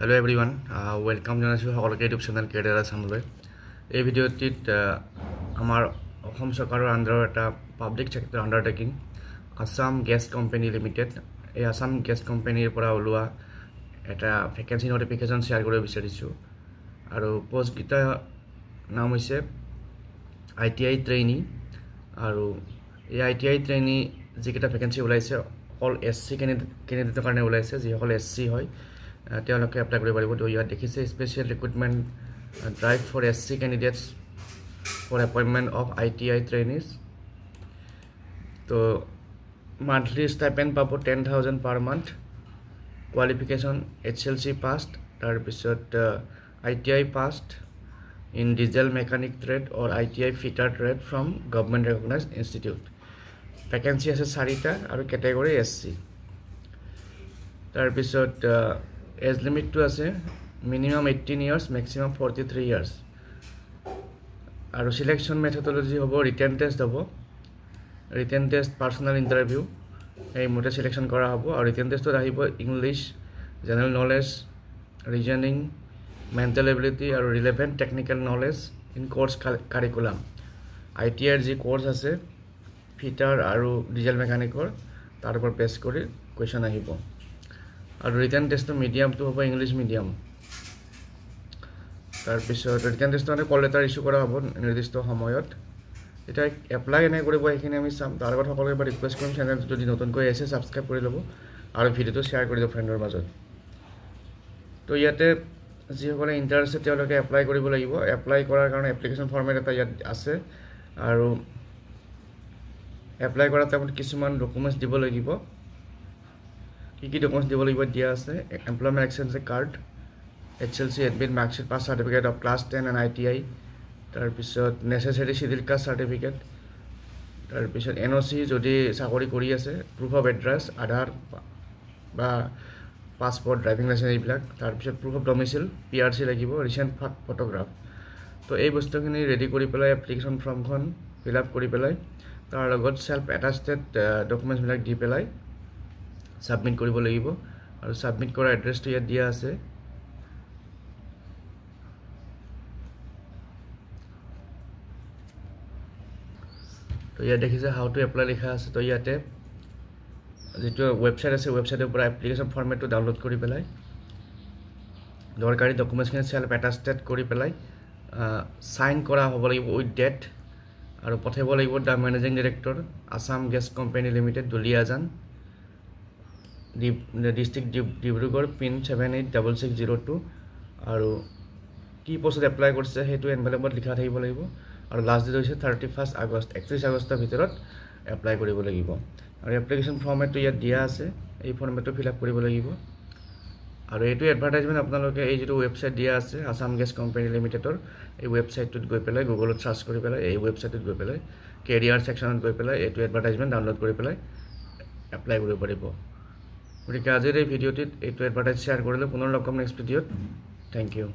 Hello everyone, welcome to our YouTube channel Career Assembly. This video is our under public sector undertaking Assam Gas Company Limited. Assam Gas Company vacancy notification share kori bisarichu. Aru post kita naam hoise ITI trainee. Aru ITI trainee jikita vacancy ulaise all SC candidate karone ulaise je all SC hoy তেওঁলোকে apply কৰিব পাৰিব তো ইয়াত দেখিছে special recruitment drive for SC candidates for appointment of ITI trainees তো monthly stipend পাব 10000 per month qualification HLC passed তাৰ পিছত ITI passed in diesel mechanic trade or ITI fitter trade from government recognized institute vacancy আছে 4টা আৰু category SC তাৰ পিছত Age limit to ase minimum 18 years, maximum 43 years. Aru selection methodology hobo written test hobo. Written test personal interview. Ei mote selection kora hobo. Aru written test to rahibo English, general knowledge, reasoning, mental ability aru relevant technical knowledge in course curriculum. ITI ji course ase fitter aru diesel mechanic or tar upor base kori question ahibo. আৰু written টেষ্টটো মিডিয়ামটো হ'ব English medium তাৰ পিছত written টেষ্টটো কল letter issue কৰা হ'ব নিৰ্দিষ্ট সময়ত এটা এপ্লাই এনে কৰিব এইখিনি আমি চাম তাৰ আগত সকলোকে বা ৰিকুৱেষ্ট কৰিম চেনেলটো যদি নতুনকৈ আছে সাবস্ক্ৰাইব কৰি ল'ব আৰু ভিডিওটো শেয়াৰ কৰি দিব ফ্ৰেণ্ডৰ মাজত তো ইয়াতে যিসকলে ইন্টাৰেষ্টেড তেওঁলোকে এপ্লাই কৰিব লাগিব এপ্লাই কৰাৰ কাৰণে এপ্লিকেশন ফৰ্মেট এটা ইয়াত আছে আৰু এপ্লাই কৰাৰ টাইমত কিছুমান ডকুমেন্টছ দিব লাগিব কি ডকুমেন্টছ দিব লাগিব দিয়া আছে employment exchange card HLC admit marksheet pass certificate of class 10 and ITI তাৰ পিছত necessary schedule caste certificate তাৰ পিছত NOC যদি চাকৰি কৰি আছে proof of address আধাৰ বা passport driving license এইবিলাক তাৰ পিছত proof of domicile PRC লাগিব recent photograph তো এই বস্তুখিনি ৰেডি কৰি পেলাই এপ্লিকেশন ফৰ্মখন ফিল আপ কৰি পেলাই তাৰ লগত সেলফ অ্যাটাচড ডকুমেন্টছ বিলাক দি পেলাই সাবমিট কৰিব লাগিব আৰু সাবমিট কৰা এড্ৰেছটো ইয়াত দিয়া আছে তো ইয়াত দেখিছে হাউ টু এপ্লাই লিখা আছে তো ইয়াতে যেটো ওয়েবসাইট আছে ওয়েবসাইটৰ পৰা এপ্লিকেশন ফৰ্মেটটো ডাউনলোড কৰি পেলাই দৰকাৰী ডকুমেন্টছখিনি সেলফ অ্যাটাচড কৰি পেলাই সাইন কৰা হ'ব লাগিব উইথ ডেট আৰু পঠাব লাগিব the managing director Assam gas company limited Duliajan district Dibrugarh pin 786602 আৰু কি পোস্টত এপ্লাই কৰিছে হেতু এনভেলপত লিখা থাকিব লাগিব আৰু লাষ্ট ডেট হৈছে 31 আগষ্ট 31 আগষ্টৰ ভিতৰত এপ্লাই কৰিব লাগিব আৰু এপ্লিকেশন ফৰ্মেটটো ইয়াত দিয়া আছে এই ফৰ্মেটটো ফিল আপ কৰিব লাগিব আৰু এটো এডভাৰটাইজমেন্ট আপোনালোকে এই যেটো ওয়েবসাইট দিয়া আছে আসাম গেছ কোম্পানী লিমিটেডৰ এই ওয়েবসাইটটোত গৈ পেলাই গুগলত সাৰ্চ কৰি পেলাই এই ওয়েবসাইটত গৈ পেলাই কেৰিয়াৰ সেকশনত গৈ পেলাই এটো এডভাৰটাইজমেন্ট ডাউনলোড কৰি পেলাই এপ্লাই কৰিব পাৰিব গতিকে আজিৰ এই ভিডিওটিত এইটো এডভাৰটাইজ শেয়াৰ কৰিলে পুনৰ লগ পাম নেক্সট ভিডিওত থ্যাংক ইউ